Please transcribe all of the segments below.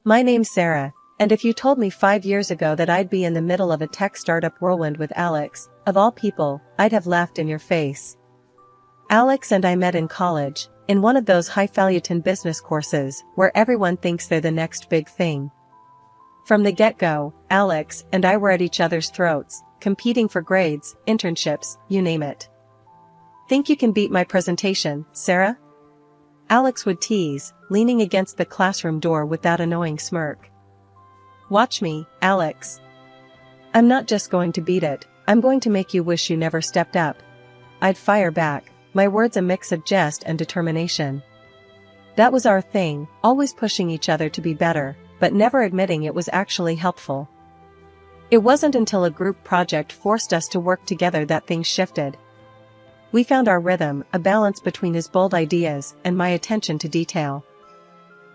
My name's Sarah, and if you told me 5 years ago that I'd be in the middle of a tech startup whirlwind with Alex, of all people, I'd have laughed in your face. Alex and I met in college, in one of those highfalutin business courses, where everyone thinks they're the next big thing. From the get-go, Alex and I were at each other's throats, competing for grades, internships, you name it. Think you can beat my presentation, Sarah? Alex would tease, leaning against the classroom door with that annoying smirk. Watch me, Alex. I'm not just going to beat it, I'm going to make you wish you never stepped up. I'd fire back, my words a mix of jest and determination. That was our thing, always pushing each other to be better, but never admitting it was actually helpful. It wasn't until a group project forced us to work together that things shifted. We found our rhythm, a balance between his bold ideas and my attention to detail.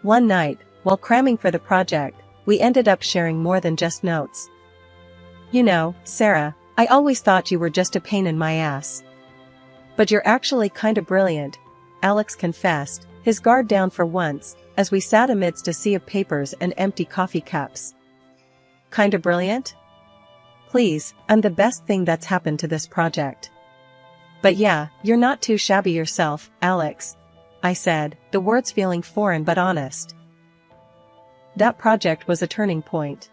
One night, while cramming for the project, we ended up sharing more than just notes. You know, Sarah, I always thought you were just a pain in my ass. But you're actually kinda brilliant, Alex confessed, his guard down for once, as we sat amidst a sea of papers and empty coffee cups. Kinda brilliant? Please, I'm the best thing that's happened to this project. But yeah, you're not too shabby yourself, Alex, I said, the words feeling foreign but honest. That project was a turning point.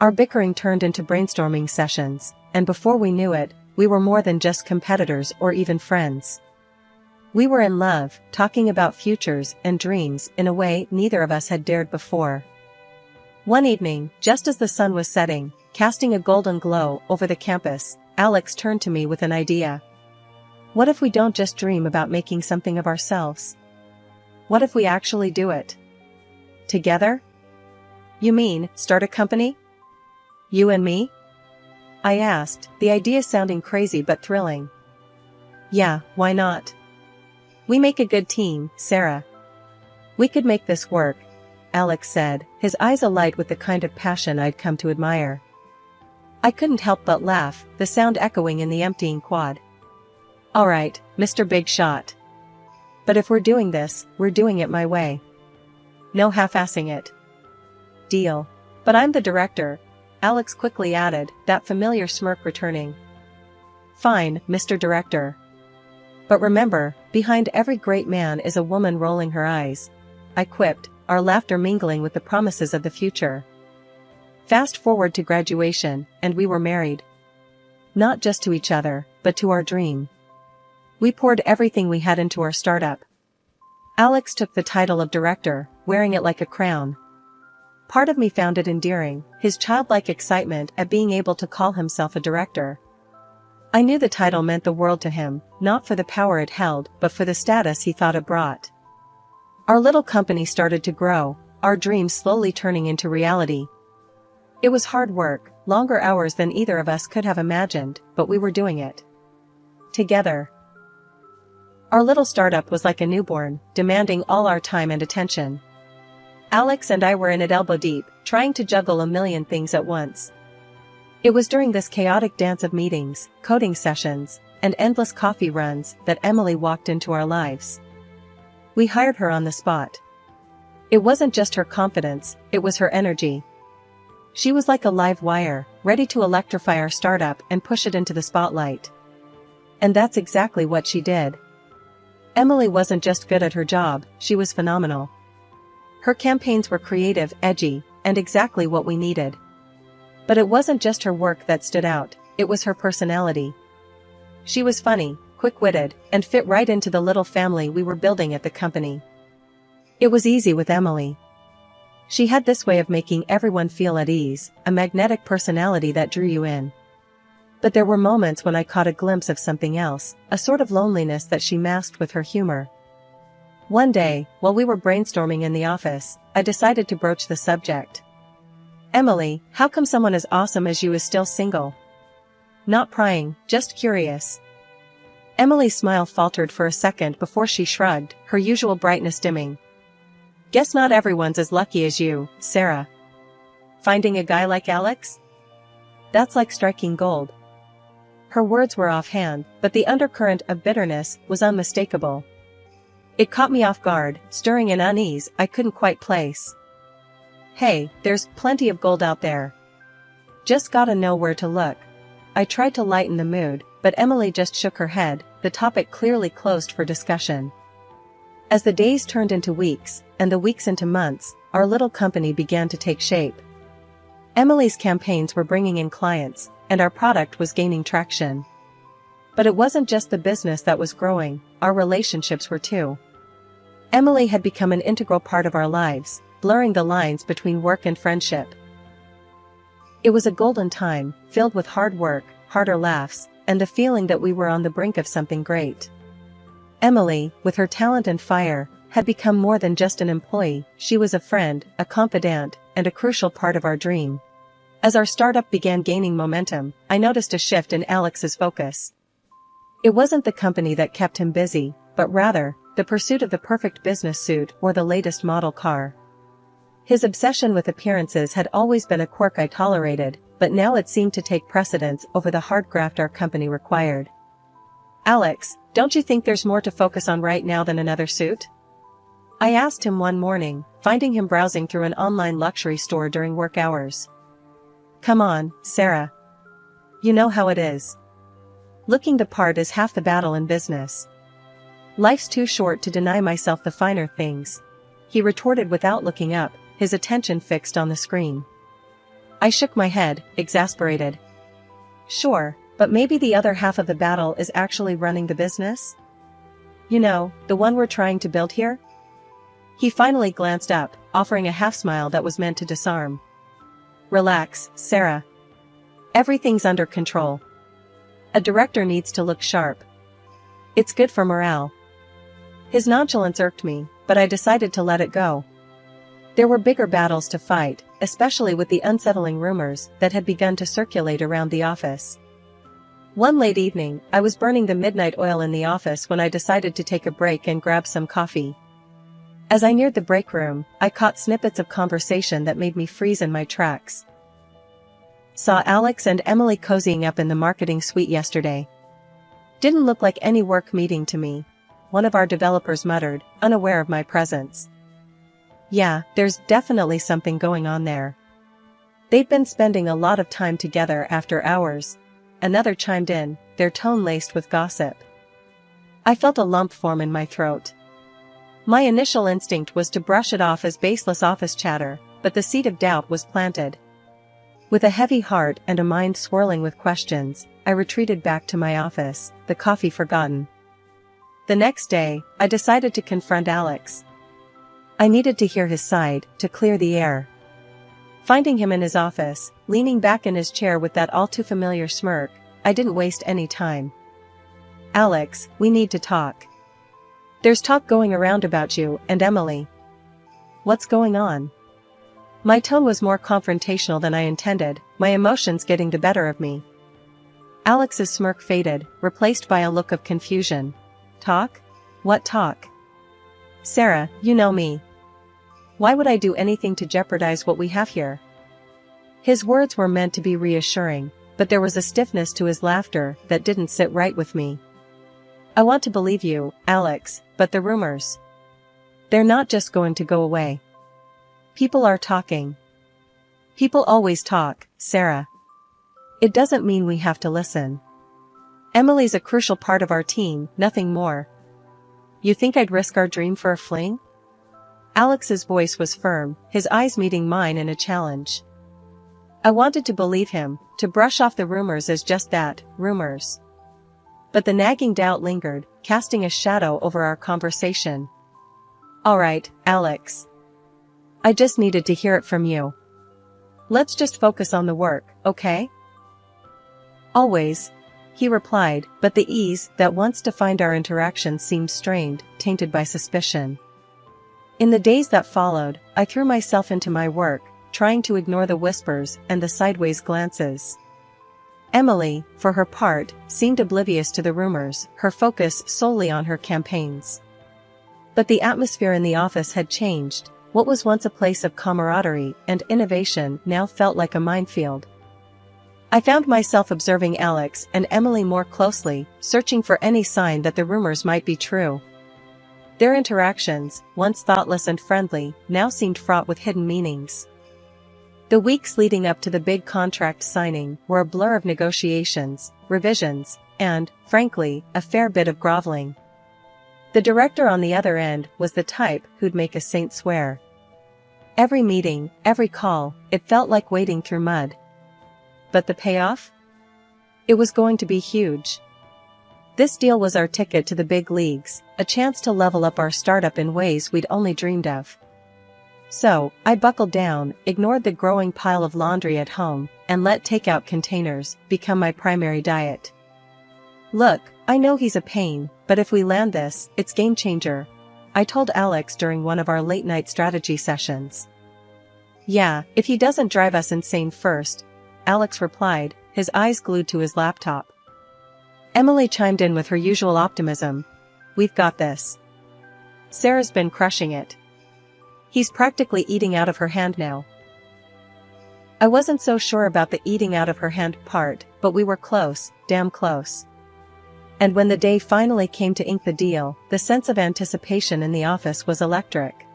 Our bickering turned into brainstorming sessions, and before we knew it, we were more than just competitors or even friends. We were in love, talking about futures and dreams in a way neither of us had dared before. One evening, just as the sun was setting, casting a golden glow over the campus, Alex turned to me with an idea. What if we don't just dream about making something of ourselves? What if we actually do it? Together? You mean, start a company? You and me? I asked, the idea sounding crazy but thrilling. Yeah, why not? We make a good team, Sarah. We could make this work, Alex said, his eyes alight with the kind of passion I'd come to admire. I couldn't help but laugh, the sound echoing in the emptying quad. All right, Mr. Big Shot. But if we're doing this, we're doing it my way. No half-assing it. Deal. But I'm the director, Alex quickly added, that familiar smirk returning. Fine, Mr. Director. But remember, behind every great man is a woman rolling her eyes, I quipped, our laughter mingling with the promises of the future. Fast forward to graduation, and we were married. Not just to each other, but to our dream. We poured everything we had into our startup. Alex took the title of director, wearing it like a crown. Part of me found it endearing, his childlike excitement at being able to call himself a director. I knew the title meant the world to him, not for the power it held, but for the status he thought it brought. Our little company started to grow, our dreams slowly turning into reality. It was hard work, longer hours than either of us could have imagined, but we were doing it. Together. Our little startup was like a newborn, demanding all our time and attention. Alex and I were in it elbow deep, trying to juggle a million things at once. It was during this chaotic dance of meetings, coding sessions, and endless coffee runs that Emily walked into our lives. We hired her on the spot. It wasn't just her confidence, it was her energy. She was like a live wire, ready to electrify our startup and push it into the spotlight. And that's exactly what she did. Emily wasn't just good at her job, she was phenomenal. Her campaigns were creative, edgy, and exactly what we needed. But it wasn't just her work that stood out, it was her personality. She was funny, quick-witted, and fit right into the little family we were building at the company. It was easy with Emily. She had this way of making everyone feel at ease, a magnetic personality that drew you in. But there were moments when I caught a glimpse of something else, a sort of loneliness that she masked with her humor. One day, while we were brainstorming in the office, I decided to broach the subject. Emily, how come someone as awesome as you is still single? Not prying, just curious. Emily's smile faltered for a second before she shrugged, her usual brightness dimming. Guess not everyone's as lucky as you, Sarah. Finding a guy like Alex? That's like striking gold. Her words were offhand, but the undercurrent of bitterness was unmistakable. It caught me off guard, stirring an unease I couldn't quite place. Hey, there's plenty of gold out there. Just gotta know where to look. I tried to lighten the mood, but Emily just shook her head, the topic clearly closed for discussion. As the days turned into weeks, and the weeks into months, our little company began to take shape. Emily's campaigns were bringing in clients, and our product was gaining traction. But it wasn't just the business that was growing, our relationships were too. Emily had become an integral part of our lives, blurring the lines between work and friendship. It was a golden time, filled with hard work, harder laughs, and the feeling that we were on the brink of something great. Emily, with her talent and fire, had become more than just an employee. She was a friend, a confidant, and a crucial part of our dream. As our startup began gaining momentum, I noticed a shift in Alex's focus. It wasn't the company that kept him busy, but rather, the pursuit of the perfect business suit or the latest model car. His obsession with appearances had always been a quirk I tolerated, but now it seemed to take precedence over the hard graft our company required. Alex, don't you think there's more to focus on right now than another suit? I asked him one morning, finding him browsing through an online luxury store during work hours. Come on, Sarah. You know how it is. Looking the part is half the battle in business. Life's too short to deny myself the finer things, he retorted without looking up, his attention fixed on the screen. I shook my head, exasperated. Sure, but maybe the other half of the battle is actually running the business? You know, the one we're trying to build here? He finally glanced up, offering a half-smile that was meant to disarm. Relax, Sarah. Everything's under control. A director needs to look sharp. It's good for morale. His nonchalance irked me, but I decided to let it go. There were bigger battles to fight, especially with the unsettling rumors that had begun to circulate around the office. One late evening, I was burning the midnight oil in the office when I decided to take a break and grab some coffee. As I neared the break room, I caught snippets of conversation that made me freeze in my tracks. Saw Alex and Emily cozying up in the marketing suite yesterday. Didn't look like any work meeting to me, one of our developers muttered, unaware of my presence. Yeah, there's definitely something going on there. They'd been spending a lot of time together after hours. Another chimed in, their tone laced with gossip. I felt a lump form in my throat. My initial instinct was to brush it off as baseless office chatter, but the seed of doubt was planted. With a heavy heart and a mind swirling with questions, I retreated back to my office, the coffee forgotten. The next day, I decided to confront Alex. I needed to hear his side, to clear the air. Finding him in his office, leaning back in his chair with that all-too-familiar smirk, I didn't waste any time. Alex, we need to talk. There's talk going around about you and Emily. What's going on? My tone was more confrontational than I intended, my emotions getting the better of me. Alex's smirk faded, replaced by a look of confusion. Talk? What talk? Sarah, you know me. Why would I do anything to jeopardize what we have here? His words were meant to be reassuring, but there was a stiffness to his laughter that didn't sit right with me. I want to believe you, Alex, but the rumors. They're not just going to go away. People are talking. People always talk, Sarah. It doesn't mean we have to listen. Emily's a crucial part of our team, nothing more. You think I'd risk our dream for a fling? Alex's voice was firm, his eyes meeting mine in a challenge. I wanted to believe him, to brush off the rumors as just that, rumors. But the nagging doubt lingered, casting a shadow over our conversation. All right, Alex. I just needed to hear it from you. Let's just focus on the work, okay? Always, he replied, but the ease that once defined our interaction seemed strained, tainted by suspicion. In the days that followed, I threw myself into my work, trying to ignore the whispers and the sideways glances. Emily, for her part, seemed oblivious to the rumors, her focus solely on her campaigns. But the atmosphere in the office had changed. What was once a place of camaraderie and innovation now felt like a minefield. I found myself observing Alex and Emily more closely, searching for any sign that the rumors might be true. Their interactions, once thoughtless and friendly, now seemed fraught with hidden meanings. The weeks leading up to the big contract signing were a blur of negotiations, revisions, and, frankly, a fair bit of groveling. The director on the other end was the type who'd make a saint swear. Every meeting, every call, it felt like wading through mud. But the payoff? It was going to be huge. This deal was our ticket to the big leagues, a chance to level up our startup in ways we'd only dreamed of. So, I buckled down, ignored the growing pile of laundry at home, and let takeout containers become my primary diet. Look, I know he's a pain, but if we land this, it's game changer, I told Alex during one of our late-night strategy sessions. Yeah, if he doesn't drive us insane first, Alex replied, his eyes glued to his laptop. Emily chimed in with her usual optimism. We've got this. Sarah's been crushing it. He's practically eating out of her hand now. I wasn't so sure about the eating out of her hand part, but we were close, damn close. And when the day finally came to ink the deal, the sense of anticipation in the office was electric.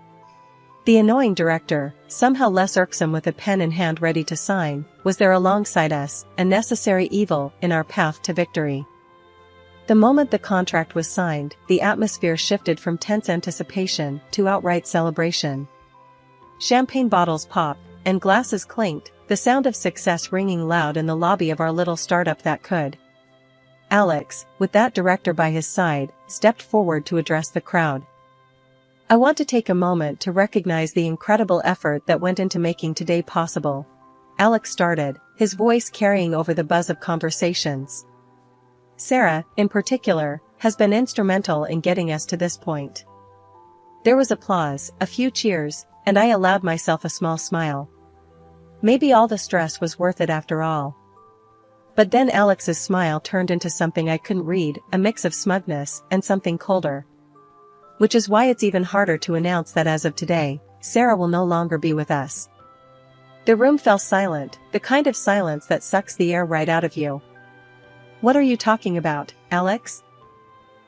The annoying director, somehow less irksome with a pen in hand ready to sign, was there alongside us, a necessary evil in our path to victory. The moment the contract was signed, the atmosphere shifted from tense anticipation to outright celebration. Champagne bottles popped, and glasses clinked, the sound of success ringing loud in the lobby of our little startup that could. Alex, with that director by his side, stepped forward to address the crowd. I want to take a moment to recognize the incredible effort that went into making today possible. Alex started, his voice carrying over the buzz of conversations. Sarah, in particular, has been instrumental in getting us to this point. There was applause, a few cheers, and I allowed myself a small smile. Maybe all the stress was worth it after all. But then Alex's smile turned into something I couldn't read, a mix of smugness and something colder. Which is why it's even harder to announce that as of today, Sarah will no longer be with us. The room fell silent, the kind of silence that sucks the air right out of you. What are you talking about, Alex?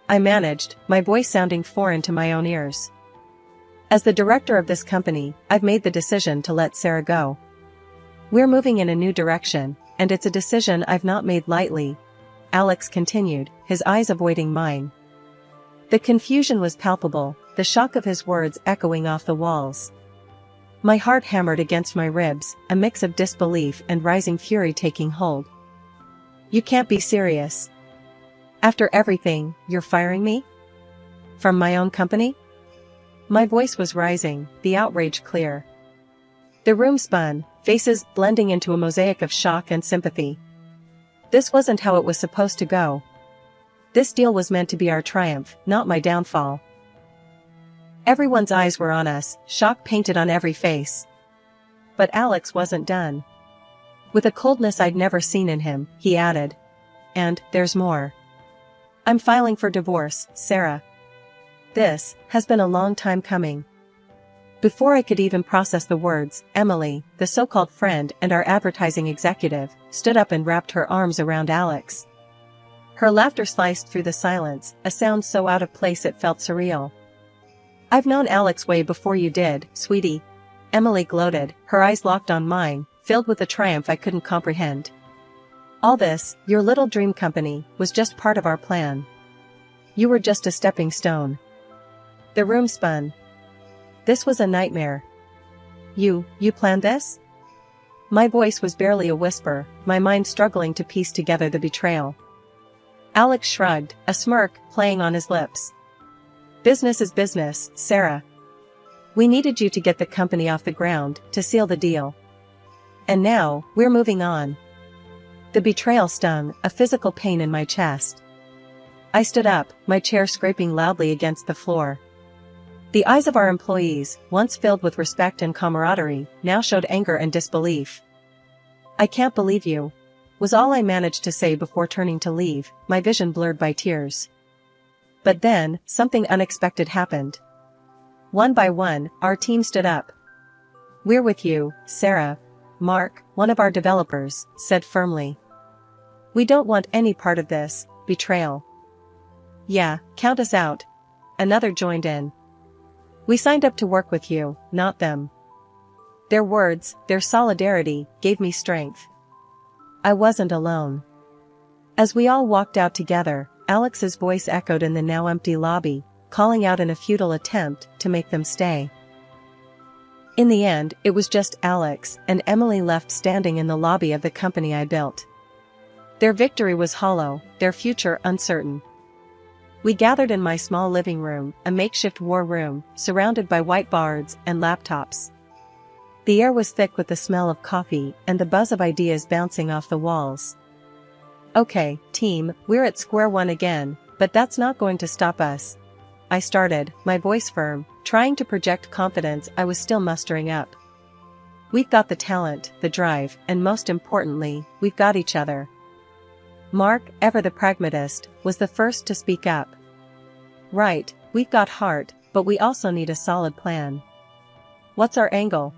I managed, my voice sounding foreign to my own ears. As the director of this company, I've made the decision to let Sarah go. We're moving in a new direction, and it's a decision I've not made lightly, Alex continued, his eyes avoiding mine. The confusion was palpable, the shock of his words echoing off the walls. My heart hammered against my ribs, a mix of disbelief and rising fury taking hold. You can't be serious. After everything, you're firing me? From my own company? My voice was rising, the outrage clear. The room spun, faces blending into a mosaic of shock and sympathy. This wasn't how it was supposed to go. This deal was meant to be our triumph, not my downfall. Everyone's eyes were on us, shock painted on every face. But Alex wasn't done. With a coldness I'd never seen in him, he added. And, there's more. I'm filing for divorce, Sarah. This has been a long time coming. Before I could even process the words, Emily, the so-called friend and our advertising executive, stood up and wrapped her arms around Alex. Her laughter sliced through the silence, a sound so out of place it felt surreal. I've known Alex way before you did, sweetie. Emily gloated, her eyes locked on mine, filled with a triumph I couldn't comprehend. All this, your little dream company, was just part of our plan. You were just a stepping stone. The room spun. This was a nightmare. You planned this? My voice was barely a whisper, my mind struggling to piece together the betrayal. Alex shrugged, a smirk playing on his lips. Business is business, Sarah. We needed you to get the company off the ground, to seal the deal. And now, we're moving on. The betrayal stung, a physical pain in my chest. I stood up, my chair scraping loudly against the floor. The eyes of our employees, once filled with respect and camaraderie, now showed anger and disbelief. I can't believe you, was all I managed to say before turning to leave, my vision blurred by tears. But then, something unexpected happened. One by one, our team stood up. We're with you, Sarah. Mark, one of our developers, said firmly. We don't want any part of this betrayal. Yeah, count us out. Another joined in. We signed up to work with you, not them. Their words, their solidarity, gave me strength. I wasn't alone. As we all walked out together, Alex's voice echoed in the now empty lobby, calling out in a futile attempt to make them stay. In the end, it was just Alex and Emily left standing in the lobby of the company I built. Their victory was hollow, their future uncertain. We gathered in my small living room, a makeshift war room, surrounded by whiteboards and laptops. The air was thick with the smell of coffee and the buzz of ideas bouncing off the walls. Okay, team, we're at square one again, but that's not going to stop us. I started, my voice firm, trying to project confidence I was still mustering up. We've got the talent, the drive, and most importantly, we've got each other. Mark, ever the pragmatist, was the first to speak up. Right, we've got heart, but we also need a solid plan. What's our angle?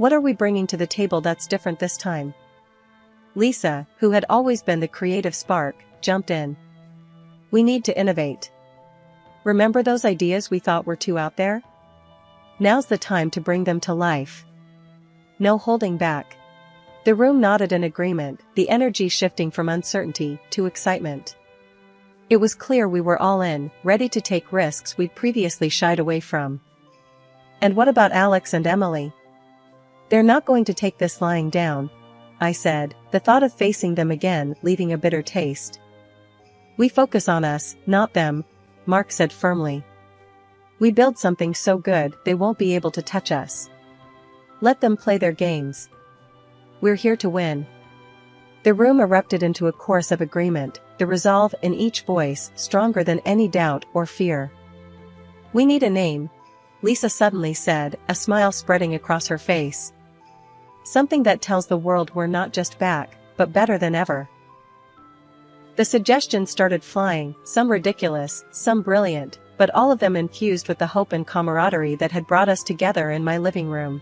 What are we bringing to the table that's different this time? Lisa, who had always been the creative spark, jumped in. We need to innovate. Remember those ideas we thought were too out there? Now's the time to bring them to life. No holding back. The room nodded in agreement, the energy shifting from uncertainty to excitement. It was clear we were all in, ready to take risks we'd previously shied away from. And what about Alex and Emily? They're not going to take this lying down, I said, the thought of facing them again leaving a bitter taste. We focus on us, not them, Mark said firmly. We build something so good they won't be able to touch us. Let them play their games. We're here to win. The room erupted into a chorus of agreement, the resolve in each voice stronger than any doubt or fear. We need a name, Lisa suddenly said, a smile spreading across her face. Something that tells the world we're not just back, but better than ever. The suggestions started flying, some ridiculous, some brilliant, but all of them infused with the hope and camaraderie that had brought us together in my living room.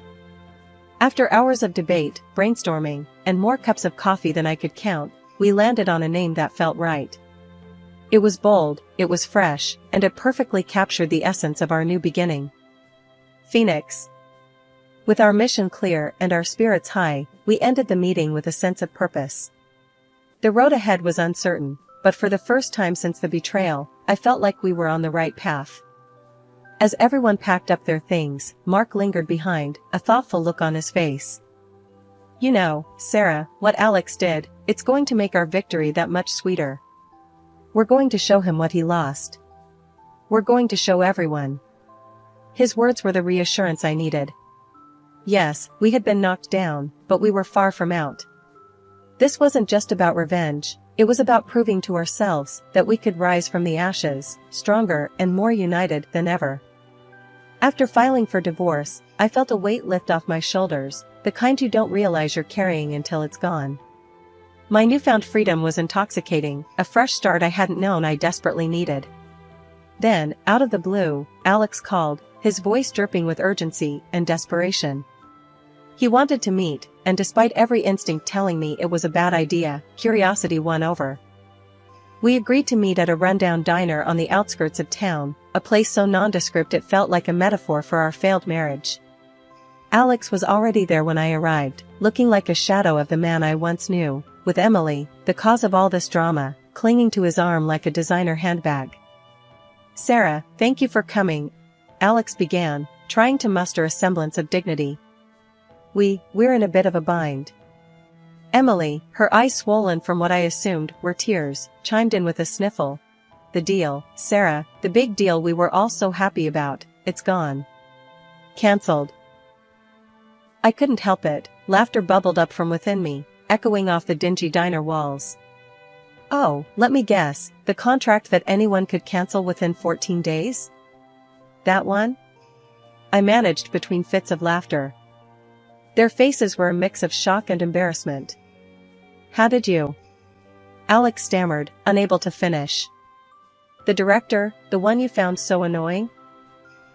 After hours of debate, brainstorming, and more cups of coffee than I could count, we landed on a name that felt right. It was bold, it was fresh, and it perfectly captured the essence of our new beginning. Phoenix. With our mission clear and our spirits high, we ended the meeting with a sense of purpose. The road ahead was uncertain, but for the first time since the betrayal, I felt like we were on the right path. As everyone packed up their things, Mark lingered behind, a thoughtful look on his face. You know, Sarah, what Alex did, it's going to make our victory that much sweeter. We're going to show him what he lost. We're going to show everyone. His words were the reassurance I needed. Yes, we had been knocked down, but we were far from out. This wasn't just about revenge, it was about proving to ourselves that we could rise from the ashes, stronger and more united than ever. After filing for divorce, I felt a weight lift off my shoulders, the kind you don't realize you're carrying until it's gone. My newfound freedom was intoxicating, a fresh start I hadn't known I desperately needed. Then, out of the blue, Alex called, his voice dripping with urgency and desperation. He wanted to meet, and despite every instinct telling me it was a bad idea, curiosity won over. We agreed to meet at a rundown diner on the outskirts of town, a place so nondescript it felt like a metaphor for our failed marriage. Alex was already there when I arrived, looking like a shadow of the man I once knew, with Emily, the cause of all this drama, clinging to his arm like a designer handbag. Sarah, thank you for coming, Alex began, trying to muster a semblance of dignity. We're in a bit of a bind. Emily, her eyes swollen from what I assumed were tears, chimed in with a sniffle. The deal, Sarah, the big deal we were all so happy about, it's gone. Cancelled. I couldn't help it, laughter bubbled up from within me, echoing off the dingy diner walls. Oh, let me guess, the contract that anyone could cancel within 14 days? That one? I managed between fits of laughter. Their faces were a mix of shock and embarrassment. How did you? Alex stammered, unable to finish. The director, the one you found so annoying?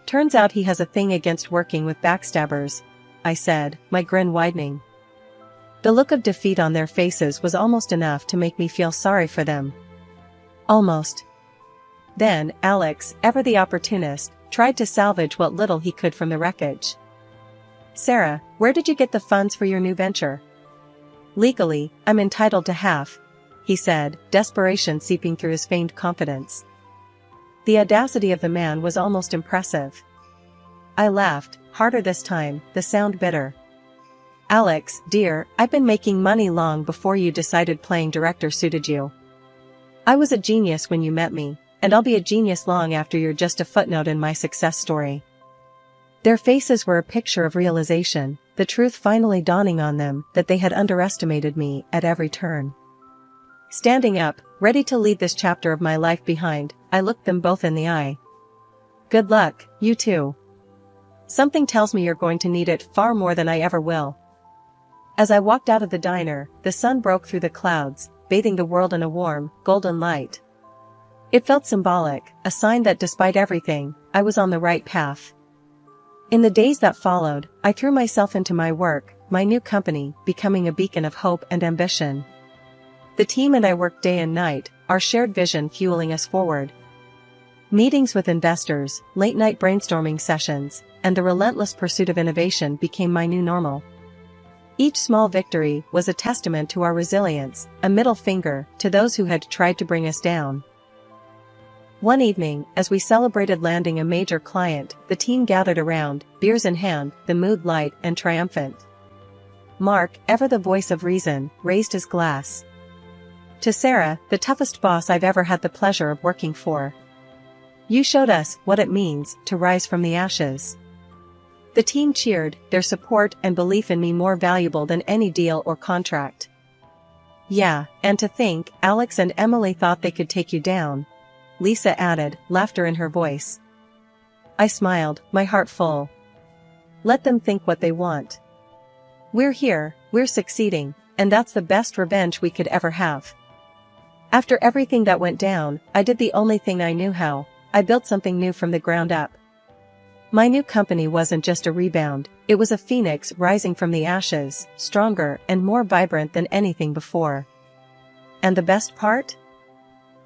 Turns out he has a thing against working with backstabbers, I said, my grin widening. The look of defeat on their faces was almost enough to make me feel sorry for them. Almost. Then, Alex, ever the opportunist, tried to salvage what little he could from the wreckage. Sarah, where did you get the funds for your new venture? Legally, I'm entitled to half, he said, desperation seeping through his feigned confidence. The audacity of the man was almost impressive. I laughed, harder this time, the sound bitter. Alex, dear, I've been making money long before you decided playing director suited you. I was a genius when you met me, and I'll be a genius long after you're just a footnote in my success story. Their faces were a picture of realization, the truth finally dawning on them that they had underestimated me at every turn. Standing up, ready to leave this chapter of my life behind, I looked them both in the eye. Good luck, you too. Something tells me you're going to need it far more than I ever will. As I walked out of the diner, the sun broke through the clouds, bathing the world in a warm, golden light. It felt symbolic, a sign that despite everything, I was on the right path. In the days that followed, I threw myself into my work, my new company, becoming a beacon of hope and ambition. The team and I worked day and night, our shared vision fueling us forward. Meetings with investors, late-night brainstorming sessions, and the relentless pursuit of innovation became my new normal. Each small victory was a testament to our resilience, a middle finger to those who had tried to bring us down. One evening, as we celebrated landing a major client, the team gathered around, beers in hand, the mood light and triumphant. Mark, ever the voice of reason, raised his glass. To Sarah, the toughest boss I've ever had the pleasure of working for. You showed us what it means to rise from the ashes. The team cheered, their support and belief in me more valuable than any deal or contract. Yeah, and to think, Alex and Emily thought they could take you down, Lisa added, laughter in her voice. I smiled, my heart full. Let them think what they want. We're here, we're succeeding, and that's the best revenge we could ever have. After everything that went down, I did the only thing I knew how. I built something new from the ground up. My new company wasn't just a rebound, it was a phoenix rising from the ashes, stronger and more vibrant than anything before. And the best part?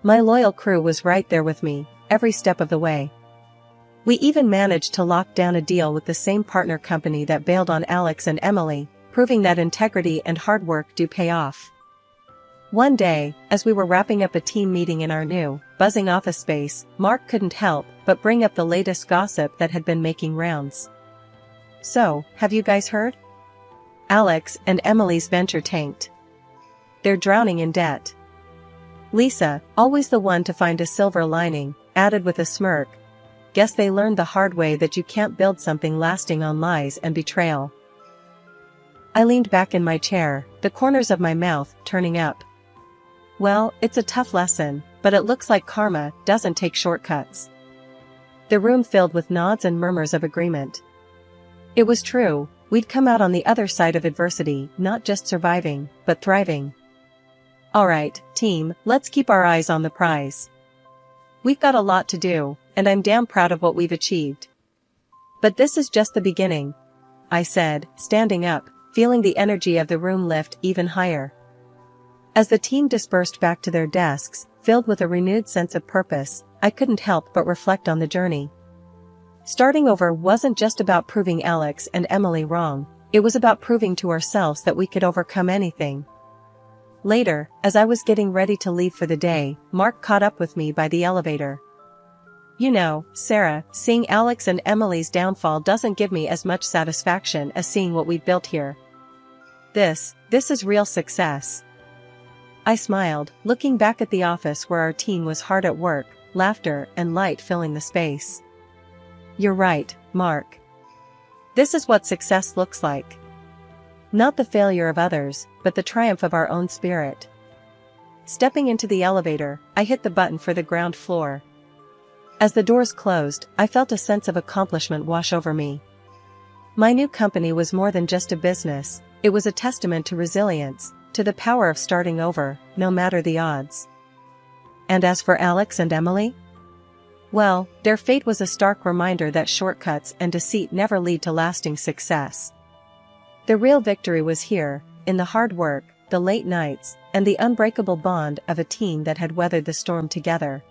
My loyal crew was right there with me, every step of the way. We even managed to lock down a deal with the same partner company that bailed on Alex and Emily, proving that integrity and hard work do pay off. One day, as we were wrapping up a team meeting in our new, buzzing office space, Mark couldn't help but bring up the latest gossip that had been making rounds. So, have you guys heard? Alex and Emily's venture tanked. They're drowning in debt. Lisa, always the one to find a silver lining, added with a smirk. Guess they learned the hard way that you can't build something lasting on lies and betrayal. I leaned back in my chair, the corners of my mouth turning up. Well, it's a tough lesson, but it looks like karma doesn't take shortcuts. The room filled with nods and murmurs of agreement. It was true, we'd come out on the other side of adversity, not just surviving, but thriving. Alright, team, let's keep our eyes on the prize. We've got a lot to do, and I'm damn proud of what we've achieved. But this is just the beginning, I said, standing up, feeling the energy of the room lift even higher. As the team dispersed back to their desks, filled with a renewed sense of purpose, I couldn't help but reflect on the journey. Starting over wasn't just about proving Alex and Emily wrong, it was about proving to ourselves that we could overcome anything. Later, as I was getting ready to leave for the day, Mark caught up with me by the elevator. You know, Sarah, seeing Alex and Emily's downfall doesn't give me as much satisfaction as seeing what we've built here. This is real success. I smiled, looking back at the office where our team was hard at work, laughter and light filling the space. You're right, Mark. This is what success looks like. Not the failure of others, but the triumph of our own spirit. Stepping into the elevator, I hit the button for the ground floor. As the doors closed, I felt a sense of accomplishment wash over me. My new company was more than just a business, it was a testament to resilience, to the power of starting over, no matter the odds. And as for Alex and Emily? Well, their fate was a stark reminder that shortcuts and deceit never lead to lasting success. The real victory was here, in the hard work, the late nights, and the unbreakable bond of a team that had weathered the storm together.